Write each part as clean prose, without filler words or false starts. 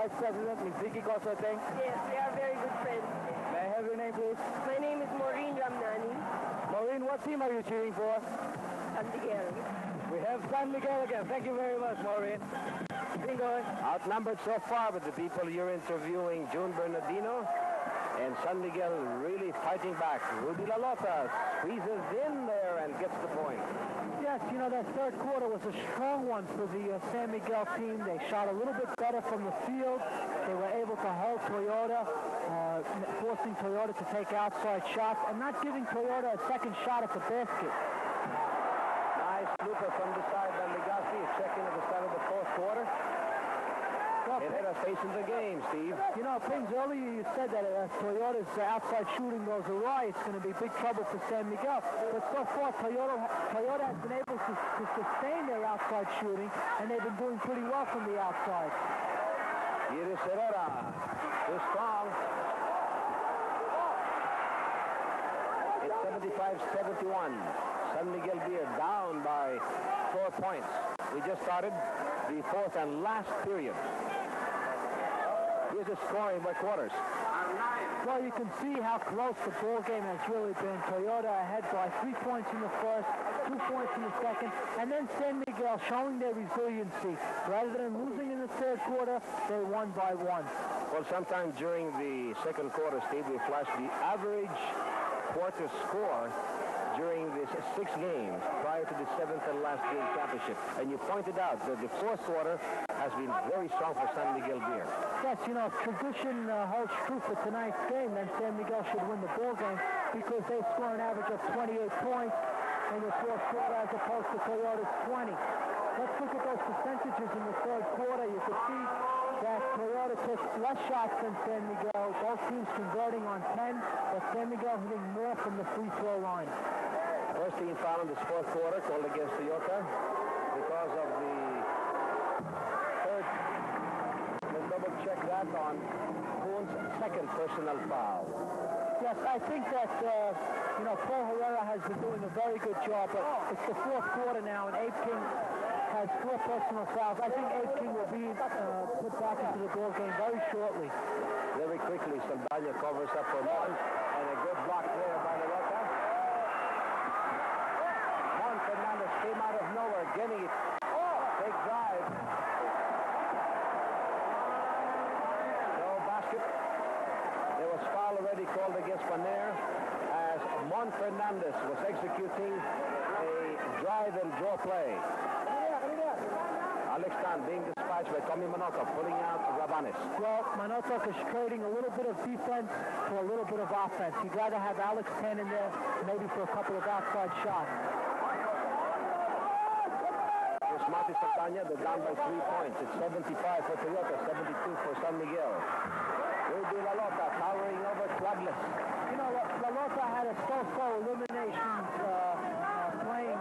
Vice President Miguel also, I think. Yes, we are very good friends. May I have your name, please? My name is Maureen Ramnani. Maureen, what team are you cheering for? San Miguel. We have San Miguel again. Thank you very much, Maureen. Going. Outnumbered so far, but the people you're interviewing, June Bernardino and San Miguel really fighting back. Rudy La Lota squeezes in there and gets the point. Yes, you know, that third quarter was a strong one for the San Miguel team. They shot a little bit better from the field. They were able to hold Toyota, forcing Toyota to take outside shots and not giving Toyota a second shot at the basket. Nice looper from the side by Legaspi. Checking at the start of the fourth quarter. Herrera facing the game, Steve. You know, Pings, earlier you said that Toyota's outside shooting goes awry. It's going to be big trouble for San Miguel. But so far, Toyota has been able to sustain their outside shooting, and they've been doing pretty well from the outside. Here is Herrera. Too strong. It's 75-71. San Miguel Beer down by 4 points. We just started the fourth and last period. Here's the scoring by quarters. Well, you can see how close the ball game has really been. Toyota ahead by 3 points in the first, 2 points in the second, and then San Miguel showing their resiliency. Rather than losing in the third quarter, they won by 1. Well, sometime during the second quarter, Steve, we flashed the average quarter score during this 6 games prior to the 7th and last game championship. And you pointed out that the fourth quarter has been very strong for San Miguel Beer. Yes, you know, if tradition holds true for tonight's game, then San Miguel should win the ball game because they score an average of 28 points in the fourth quarter as opposed to Toyota's 20. Let's look at those percentages in the third quarter. You can see that Toyota took less shots than San Miguel. Both teams converting on 10, but San Miguel hitting more from the free throw line. First team foul in this fourth quarter called against Toyota because of the third. Let's double check that on Kuhn's second personal foul. Yes, I think that, you know, Paul Herrera has been doing a very good job, but it's the fourth quarter now, and Abe King has 4 personal fouls. I think Abe King will be put back into the ball game very shortly. Very quickly, Saldana covers up for Mon, and a good block there by La Lota. Mon Fernandez came out of nowhere, getting it. Big drive. No basket. There was foul already called against Paner as Mon Fernandez was executing a drive and draw play. Alex Tan being dispatched by Tommy Manotok, pulling out Rabanes. Well, Manotok is trading a little bit of defense for a little bit of offense. You'd rather have Alex Tan in there, maybe for a couple of outside shots. Here's Marty Santana, they're down by 3 points. It's 75 for Toyota, 72 for San Miguel. Rudy La Lota towering over Quadless. You know, La Lota had a so-so elimination playing,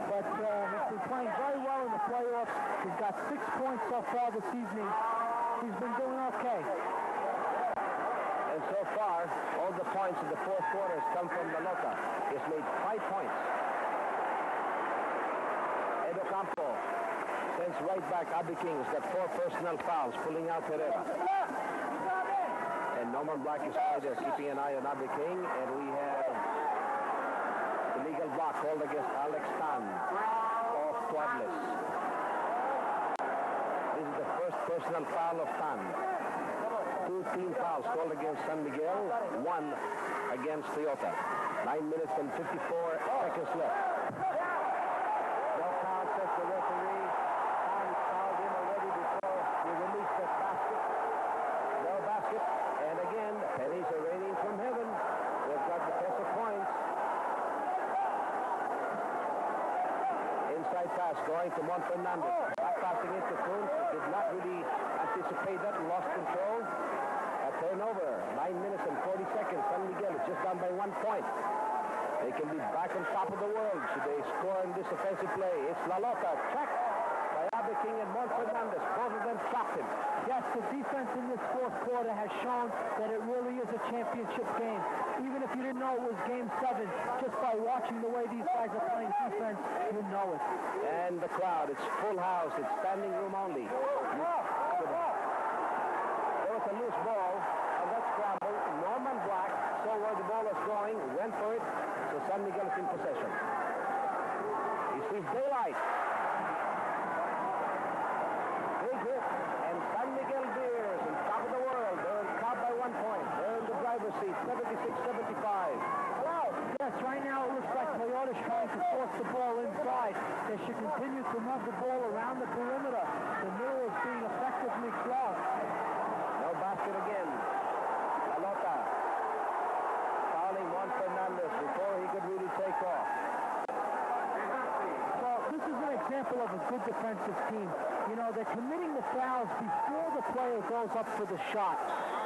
but he's been playing very well in the playoffs. He's got 6 points so far this evening. He's been doing okay. And so far, all the points in the fourth quarter has come from La Lota. He's made 5 points. Edo Campo sends right back Abby King. He's got 4 personal fouls, pulling out Herrera. And Norman Black is right there, keeping an eye on Abby King. And we have illegal block called against Alex Tan of Quadless. This is the first personal foul of Tan. 2 team fouls called against San Miguel, 1 against Toyota. 9 minutes and 54 seconds left. No count, says the referee. Tan fouled him already before he released that basket. No basket. And again, the pennies are raining from heaven. They've got the peso coins. Inside pass going to Mon Fernandez. Back passing it to Kuhn. Did not really anticipate that. Lost control. A turnover. 9 minutes and 40 seconds. San Miguel is just down by 1 point. They can be back on top of the world should they score in this offensive play. It's La Lota. Checked by Abby King and Mon Fernandez. Both of them stopped him. Yes, the defense in this fourth quarter has shown that it really is a championship game. Even if you didn't know it was Game 7, just by watching the way these guys are playing defense, you know it. And the crowd, it's full house. It's standing room only. daylight. Big hit, and San Miguel Beers on top of the world. They're in top by 1 point. They're in the driver's seat, 76-75. Yes, right now it looks like Toyota's trying to force the ball inside. They should continue to move the ball around the perimeter. The middle is being effectively clogged. No basket again. La Lota fouling Juan Fernandez before he could really take off. Well, this is an example of a good defensive team. You know, they're committing the fouls before the player goes up for the shot.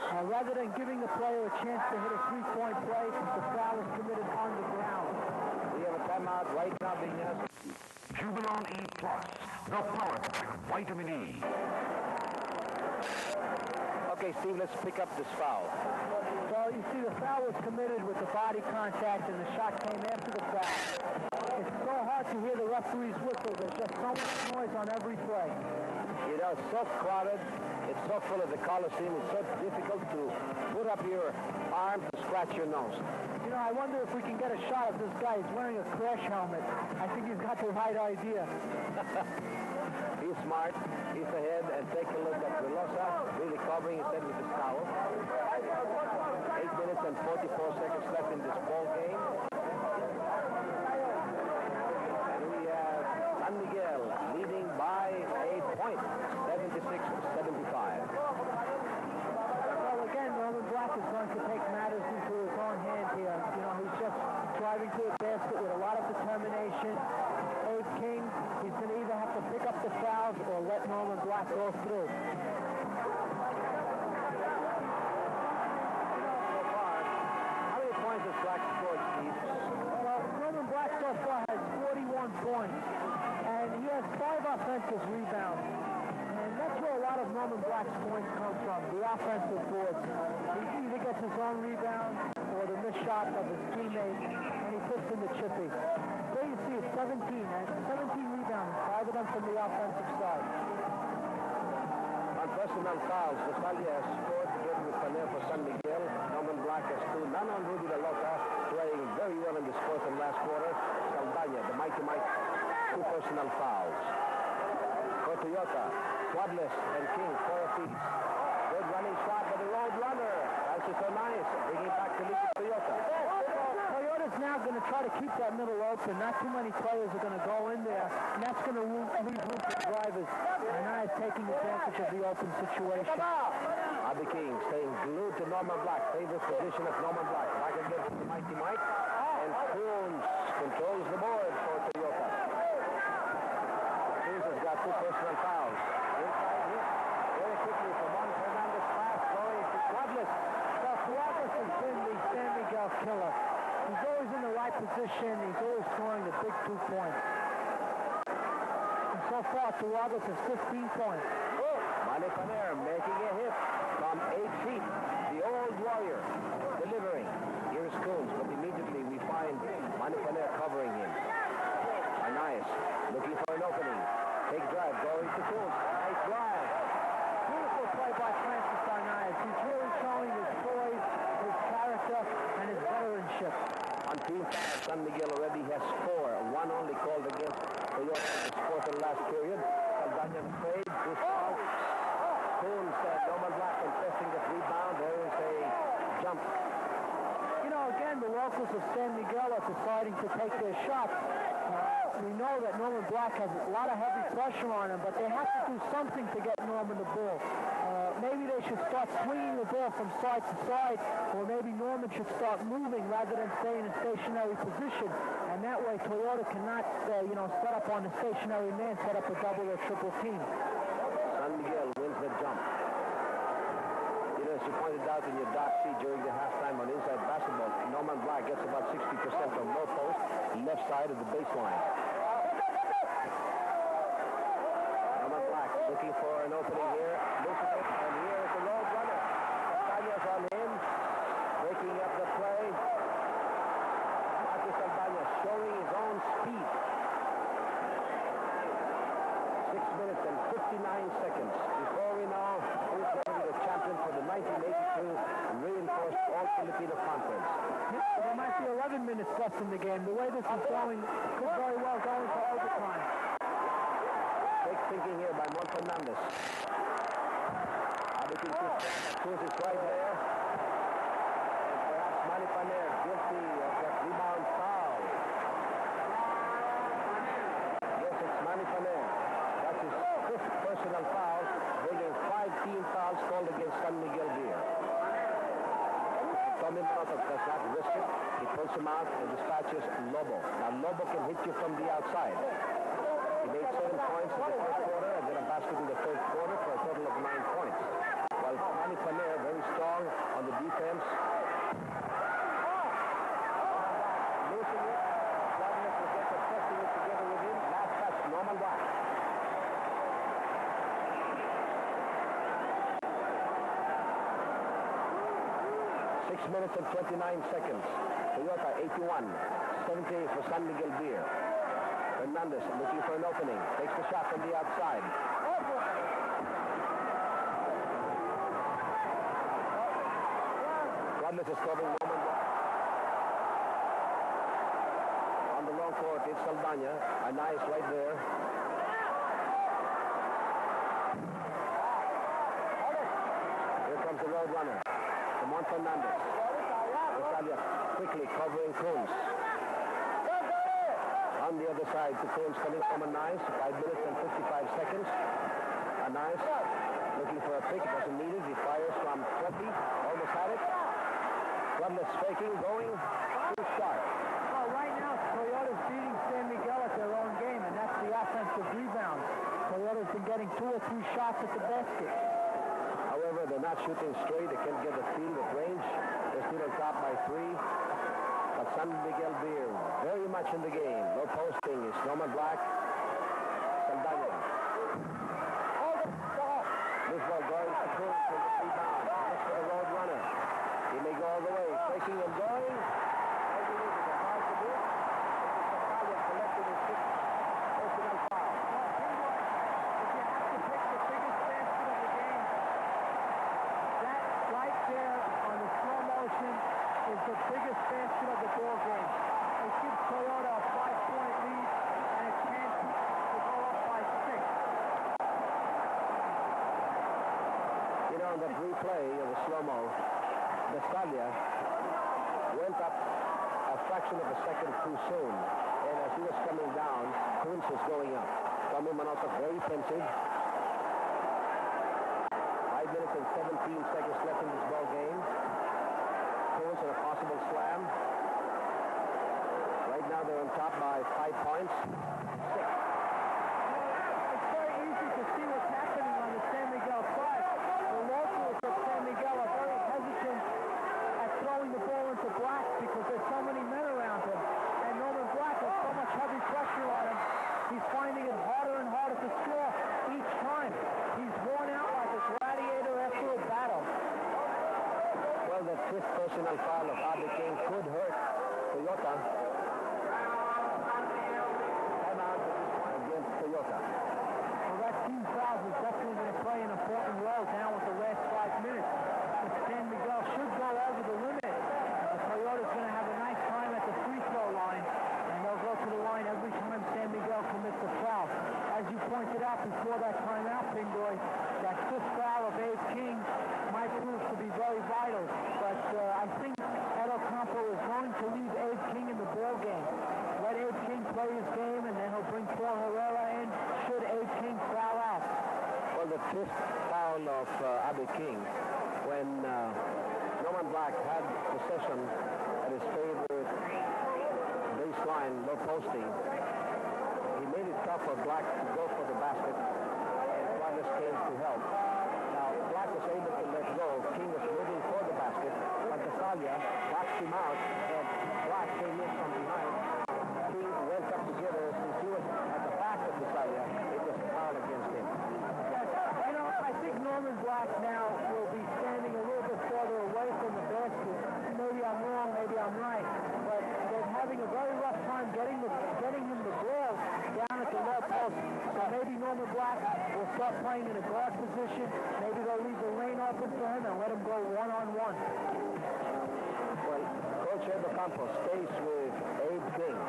Rather than giving the player a chance to hit a three-point play, the foul is committed on the ground. We have a timeout right now being asked. Jubilon E Plus, the power pack, vitamin E. Okay, Steve, let's pick up this foul. Well, you see the foul was committed with the body contact and the shot came after the foul. It's so hard to hear the referee's whistle. There's just so much noise on every play. You know, it's so crowded. It's so full of the Coliseum. It's so difficult to put up your arm to scratch your nose. You know, I wonder if we can get a shot of this guy. He's wearing a crash helmet. I think he's got the right idea. He's smart. He's ahead. And take a look at Velosa, really covering his head with his towel. 8 minutes and 44 seconds left in this ball game. And we have San Miguel leading by a point, 76-75. Well, again, Norman Black is going to take matters into his own hand here. You know, he's just driving to the basket with a lot of determination. Abe King, he's going to either have to pick up the fouls or let Norman Black go through. So far, how many points has Black scored, Steve? Well, Norman Black so far has 41 points, and he has 5 offensive rebounds. And that's where a lot of Norman Black's points come from, the offensive boards. He either gets his own rebound or the missed shot of his teammate, and he puts in the chippy. There you see it's 17, and 17 rebounds, 5 of them from the offensive side. On personal fouls, Rosalia has scored together with Paner for San Miguel. Norman Black has 2. None on Rudy La Lota, playing very well in this fourth and last quarter. Saldaña, the Mighty Mike, 2 personal fouls. For Toyota, Quadless and King, 4 apiece. Good running shot by the road runner. That's so nice. Bringing back to lead Toyota. Toyota's now going to try to keep that middle open. Not too many players are going to go in there, and that's going to leave room for drivers. And now is taking advantage of the open situation. Abby King staying glued to Norman Black. Favorite position of Norman Black. Back again to Mighty Mike. And Coons controls the board for Toyota. Coons has got 2 personal fouls. Inside hit very quickly from Juan Fernandez pass going to Quadless. Well, Quadless has been the San Miguel killer. He's always in the right position. He's always scoring the big 2 points. And so far, Quadless has 15 points. Manny Paner making a hit from 8 feet. The old warrior delivering. Here's Coons, but immediately we find Manny Paner covering him. Anais looking for an opening. Big drive going to Coons. Nice drive. Beautiful play by Francis Arnaiz. He's really showing his poise, his character, and his veteranship. On team foul, San Miguel already has 4. 1 only called against Toyota in this fourth and last period. Saldaña afraid to foul. Coons said Norman Black contesting the rebound. There is a jump. You know, again, the locals of San Miguel are deciding to take their shots. We know that Norman Black has a lot of heavy pressure on him, but they have to do something to get Norman the ball. Maybe they should start swinging the ball from side to side, or maybe Norman should start moving rather than stay in a stationary position. And that way, Toyota cannot, set up on the stationary man, set up a double or triple team. San Miguel wins the jump. You know, as you pointed out in your dot sheet during the halftime on Inside Basketball, Norman Black gets about 60% from low post, left side of the baseline. Norman Black looking for an opening here. Looking it, and here is the road runner. Saldaña's on him, breaking up the play. Marcus Saldaña showing his own speed. 6 minutes and 59 seconds before we know who's going to be the champion for the 1982 reinforced All-Filipino Conference. There might be 11 minutes left in the game. The way this is going, could very well go into overtime. Big thinking here by Mon Fernandez. Cruz is right there. And perhaps Manny Paner guilty of that rebound foul. Yes, it's Manny Paner. That's his fifth personal foul, bringing 5 team fouls called against San Miguel Beer. Tommy Manotoc does not risk it. He pulls him out and dispatches Lobo. Now Lobo can hit you from the outside. He made 7 points in the first quarter and then a basket in the third quarter for a total of 9 points. While Manny Paner, very strong on the defense. Losing it. Vladimir will get the testing it together with him. Last touch, Norman Black. 6 minutes and 29 seconds. Toyota 81. 78 for San Miguel Beer. Fernandez looking for an opening. Takes the shot from the outside. Rodless is covering Norman Black. On the long court, it's Saldana. A nice right there. Here comes the road runner. Mon Fernandez. Italia quickly covering Coons. On the other side to Coons coming from a nice. 5 minutes and 55 seconds. A nice. Looking for a pick. Doesn't need it. He fires from 20. Almost had it. Rodless faking. Going. Too sharp. Well, right now, Toyota's beating San Miguel at their own game, and that's the offensive rebound. Toyota's been getting 2 or 3 shots at the basket. However, they're not shooting straight. They can't get the field at range. They're still on top by 3. But San Miguel Beer very much in the game. No posting is Norman Black. Saldana. This ball going to Cruz for the rebound. Just for the road runner. He may go all the way. Taking and going. Maybe this is a hard to do. Italia collecting his 6th personal foul. If you have to pick the biggest basket of the game, that right there on the slow motion is the biggest basket of the ball game. It gives Toyota a 5-point lead and a chance to go up by 6. You know, in the replay of the slow-mo, Italia went up a fraction of a second too soon. And as he was coming down, Coons was going up. Tommy Manotoc very pensive. 5 minutes and 17 seconds left in this ball game. Coons on a possible slam. Right now they're on top by 5 points. 6. It's very easy to see what's happening on the San Miguel side. The locals of San Miguel are very hesitant at throwing the ball into Black because there's so many men around him. And Norman Black has so much heavy pressure on him. He's finding it harder and harder to score each time. He's worn out like a gladiator after a battle. Well, the 5th personal foul of Abe King could hurt Toyota. Timeout against Toyota. Well, that team foul is definitely going to play an important role now with the last 5 minutes. If San Miguel should go over the limit, Toyota's going to have a nice time at the free throw line, and they'll go to the line every time San Miguel commits a foul. As you pointed out before that timeout, Pingoy, that 5th foul of Abe King might prove to be very vital, but I think Ed Ocampo is going to leave Abe King in the ball game. Let Abe King play his game, and then he'll bring Paul Herrera in should Abe King foul out. Well, the 5th foul of Abe King, when Norman Black had possession at his favorite baseline, no posting, he made it tough for Black to go for the basket, and Flores came to help. Now, Black was able to let go. King was moving for the basket, but Italia boxed him out, and Black came in from behind. King went up together. Since he was at the back of Italia, it was foul against him. You know, I think Norman Black now will be standing a little bit further away from the basket. Maybe I'm wrong, maybe I'm right, but they're having a very rough time getting him the ball down at the low post. So maybe Norman Black will start playing in a guard position. Maybe they'll leave the lane open for him and let him go one-on-one. Well, Coach Ed Campos stays with Abe King.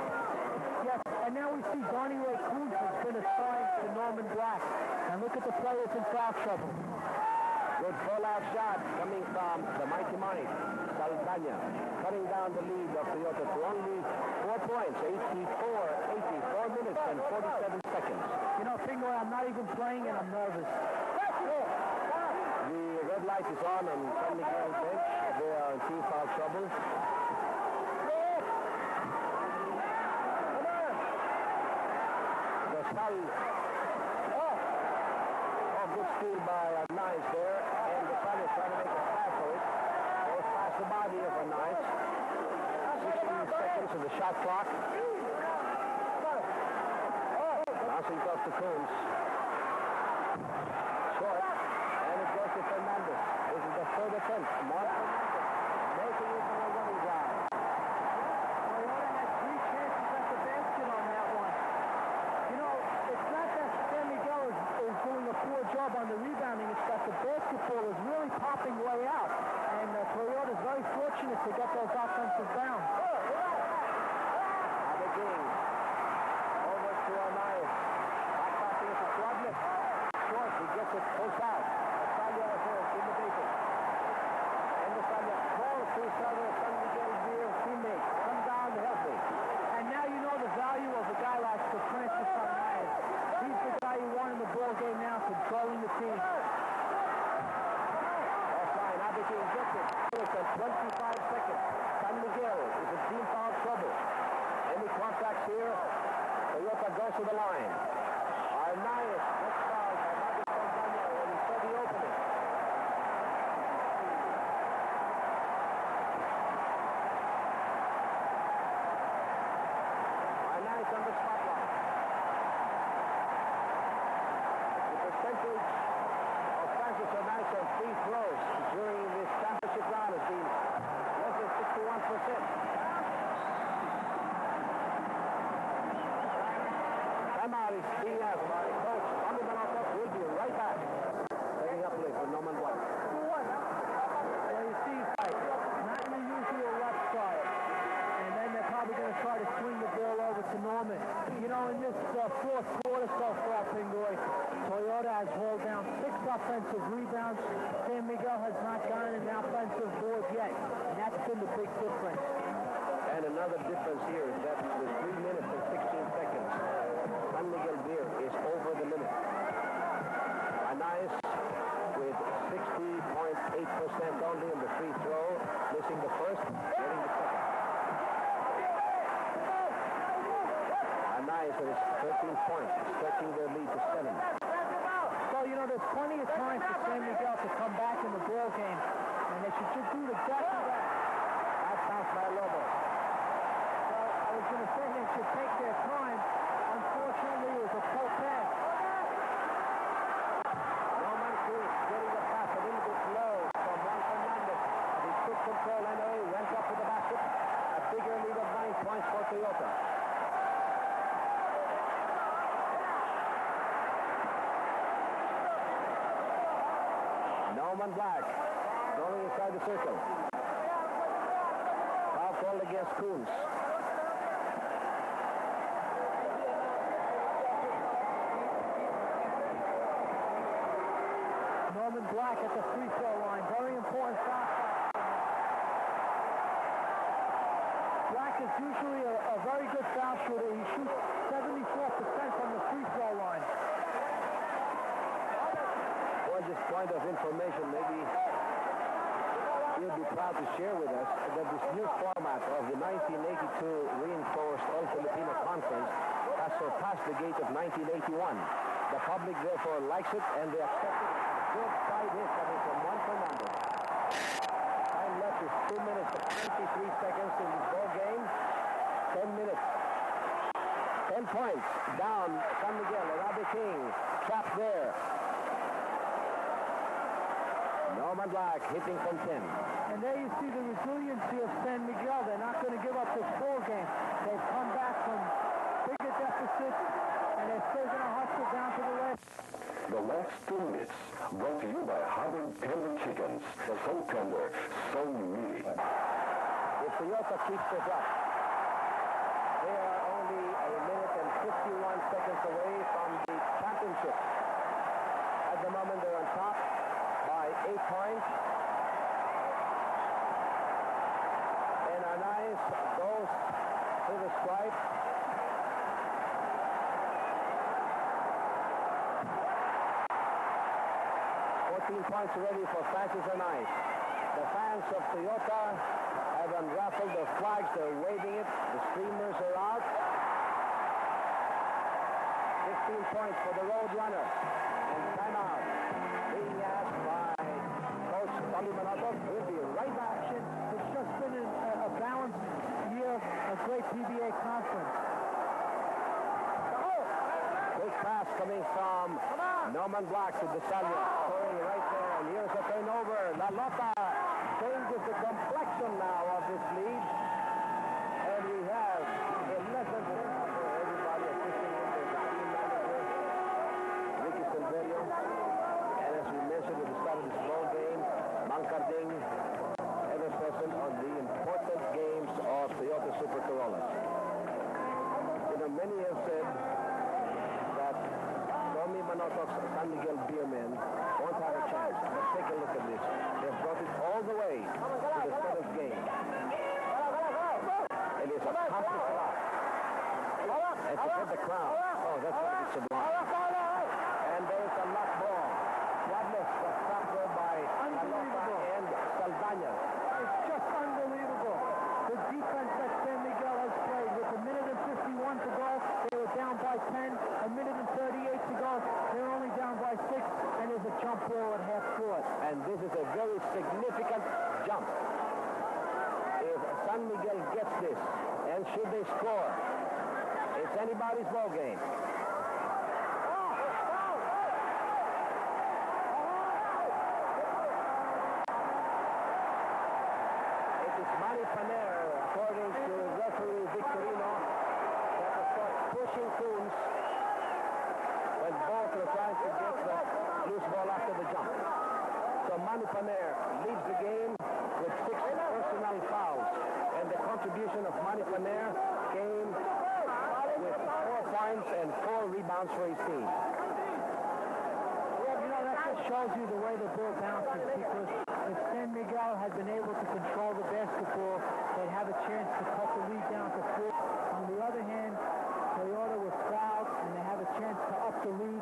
Yes, and now we see Donnie Ray Coons has been assigned to Norman Black. And look at the players in foul trouble. Good full-out shot coming from the Mighty Might, Saldana, cutting down the lead of Toyota to only 4 points, 84 minutes and 47 seconds. You know, Pingoy, I'm not even playing and I'm nervous. The red light is on San Miguel bench. They are in team foul trouble. The foul. Good steal by Nice there, and the Sun is trying to make a pass for it. Goes past the body of Nice. 16 seconds of the shot clock. Bouncing off to Coons. Short, and it goes to Fernandez. This is the third attempt. Mark Fernandez making it from a running drive. Toyota had 3 chances at the basket on that one. You know, it's not that San Miguel is doing a poor job on the rebounding. It's that the basketball is really popping way out. And Toyota is very fortunate to get those offensive bounds. King. Over to Anais. Back passing it to Quadlet. Short, he gets it, pulls out. Australia is in the basin. And Australia calls to his other San Miguel Beer teammate. Come down to help me. And now you know the value of a guy like Francis Anais. He's the guy you want in the ball game now, controlling the team. Offline, Abigail gets it. It's at 25 seconds. San Miguel is in team foul trouble. Any contacts here? Toyota goes to the line. Arnaiz gets fouled by Mavis Saldana when he saw the opening. Arnaiz on the spotlight. The percentage of Francis Arnaiz on free throws during this championship round has been less than 61%. Timeout is being asked by Coach Tommy Malakov. We'll be right back. Setting up play for Norman White. Well, you see, not in the usual left side. And then they're probably going to try to swing the ball over to Norman. You know, in this fourth quarter so far, Pingoy, Toyota has hauled down 6 offensive rebounds. San Miguel has not gotten an offensive board yet. And that's been the big difference. And another difference here is that with 3 minutes and 16 seconds, San Miguel Beer is over the limit. Anais with 60.8% only in the free throw, missing the first, getting the second. Anais with 13 points, stretching their lead to 7. So, you know, there's plenty of time for San Miguel to come back in the ball game, and they should just do exactly that. That's passed by Lobo. Well, I was going to say they should take their time. Unfortunately, it was a full pass. Norman Cruz getting the pass a little bit low from Juan Fernandez. He took control and he went up to the basket. A bigger lead of 9 points for Toyota. Norman Black going inside the circle. Foul called against Coons. Norman Black at the free throw line. Very important foul. Black is usually a very good foul shooter. He shoots 74% from the free throw line. Well, just point of information, maybe you'll be proud to share with us that this new format of the 1982 reinforced All-Filipino Conference has surpassed the gate of 1981. The public therefore likes it and they accept it. Good side hit coming from Juan Fernandez. Time left is 2 minutes and 23 seconds in this ball game. 10 minutes. 10 points down San Miguel. Robbie King trapped there. Norman Black hitting from 10. And there you see the resiliency of San Miguel. They're not going to give up this ball game. They've come back from bigger deficits, and they're still going to hustle down to the last. The last 2 minutes, brought to you by Harbor Tender Chickens. So tender, so meaty. It's Toyota keeps this up. They are only a minute and 51 seconds away from the championship. At the moment, they're on top by 8 points. And Anais goes to the stripe. Points already for Francis Anais. The fans of Toyota have unraveled their flags. They're waving it. The streamers are out. 15 points for the road runner. And timeout being asked by Coach Tommy Manotov. We'll be right back. It's just been a balanced year, a great PBA conference. Quick pass coming from Norman Black to Desalia. Scoring right there. And here's a turnover. La Lota changes the complexion now of this lead. And we have 11 for everybody assisting in the team manager, Ricky Silverio. And as we mentioned at the start of this ball game, Mancarding ever present on the important games of Toyota Super Corollas. You know, many have said that Tommy Manotov's San Miguel Beermen won't have a chance. But take a look at this. They've brought it all the way to the 7th game. It is a complete loss. And to get the crowd. Oh, that's going to be sublime. And there is a lock ball. Wadless was stopped there by Alota and Saldana. It's just unbelievable. The defense that San Miguel has played with a minute and 51 to go. They were down by 10. A minute and 38 to go. They're only down by 6. And there's a jump ball at half court. And this is a very significant jump. If San Miguel gets this, and should they score, it's anybody's ball game. It is Manny Paner, according to referee Victorino, that will start pushing Coons when both are trying to get the loose ball after the jump. So Manny Paner leads the game with 6 personal fouls. And the contribution of Manny Paner came with 4 points and 4 rebounds for his team. Well, you know, that just shows you the way the ball bounces, because if San Miguel had been able to control the basketball, they'd have a chance to cut the lead down to 4. On the other hand, Toyota was fouled, and they have a chance to up the lead.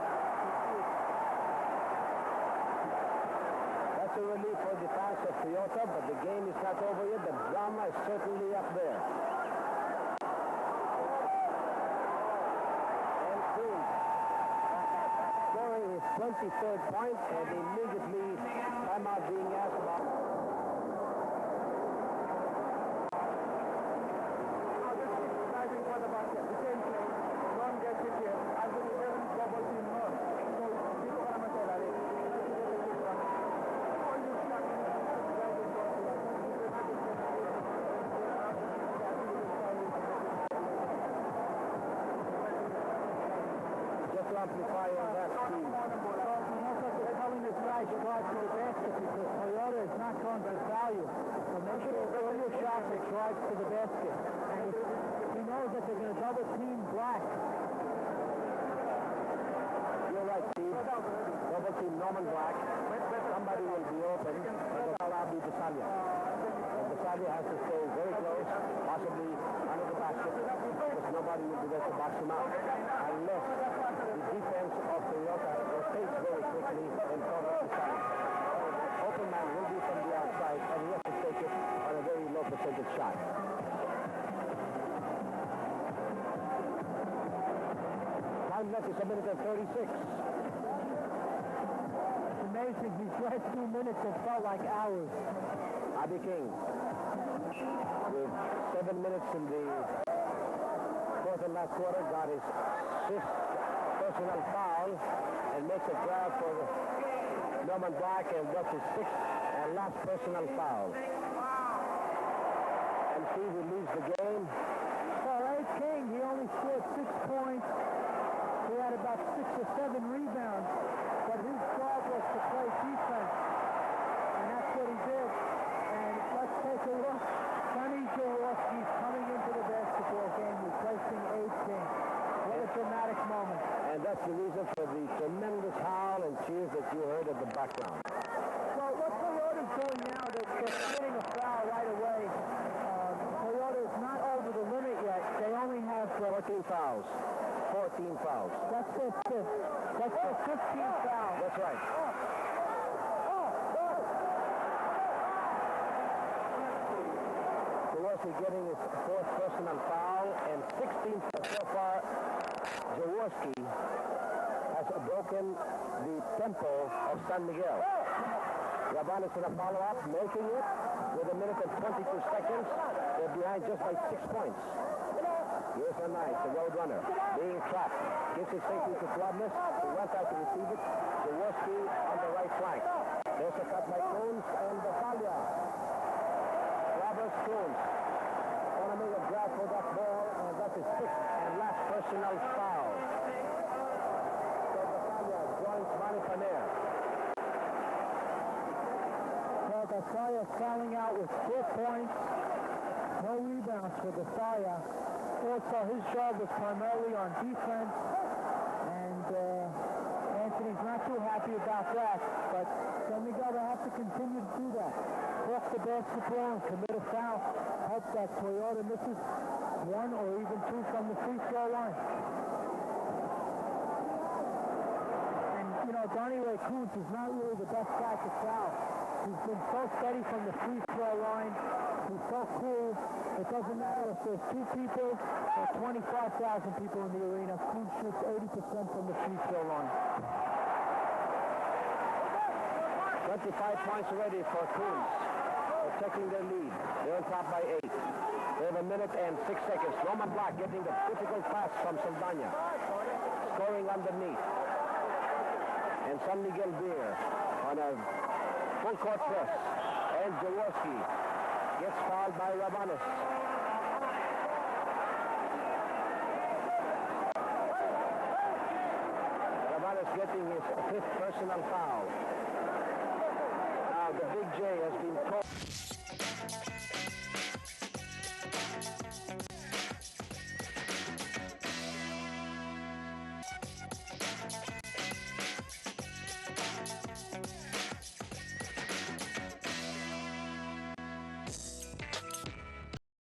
That's a relief for the fans of Toyota, but the game is not over yet. The drama is certainly up there. And Coons scoring his 23rd point, and immediately timeout being asked about. Amplify on that team. They're telling this guy to drive to the basket because Toyota is not going to value. So make sure all your shots are drives to the basket. And he knows that they're going to double team Black. You're right, Steve. Double team Norman Black. Somebody will be open, and that'll be Desalia. And Desalia has to stay very close, possibly under the basket, because nobody will be there to box him out. Unless the defense of Toyota rotates very quickly and covers Desalia. Open man will be from the outside, and he has to take it on a very low percentage shot. Time left is a minute and 36. Amazing. These last 2 minutes have felt like hours. Abby King with 7 minutes in the fourth and last quarter got his 5th personal foul and makes a grab for Norman Black and got his 6th and last personal foul. And Steve leaves the game. For Ed King, he only scored 6 points. He had about 6 or 7 rebounds. But his job was to play defense, and that's what he did. And let's take a look. Sonny Joe background. Well, what Toyota's doing now, they're getting a foul right away. Toyota is not over the limit yet. They only have 14 fouls. 14 fouls. That's their fifth. That's their 15th foul. That's right. Jaworski getting his fourth personal foul, and 16th so far. Jaworski has broken the tempo of San Miguel. Rabanes in a follow-up, making it with a minute and 22 seconds. They're behind just by 6 points. Here's a nice, the road runner, being trapped. Gives his safety to Suarez, who went out to receive it. Jaworski on the right flank. There's a cut by Coons and Basalia. Roberts Coons. Want to make a grab for that ball, and that's his sixth and last personal foul. So Basalia joins Manipaner. Well, Basalia fouling out with 4 points. No rebounds for Basalia. Also, his job was primarily on defense, and Anthony's not too happy about that, but San Miguel will have to continue to do that. Walk the basketball and commit a foul. Hope that Toyota misses 1 or even 2 from the free throw line. And, you know, Donnie Ray Coons is not really the best guy to foul. He's been so steady from the free throw line. He's so cool. It doesn't matter if there's 2 people or 25,000 people in the arena. Coons shoots 80% from the free throw line. 25 points already for Coons. They're taking their lead. They're on top by 8. They have a minute and 6 seconds. Roman Black getting the difficult pass from Saldana. Scoring underneath. And San Miguel Beer on a full court press. And Jaworski gets fouled by Rabanes. Rabanes getting his 5th personal foul. Now the Big J has been called.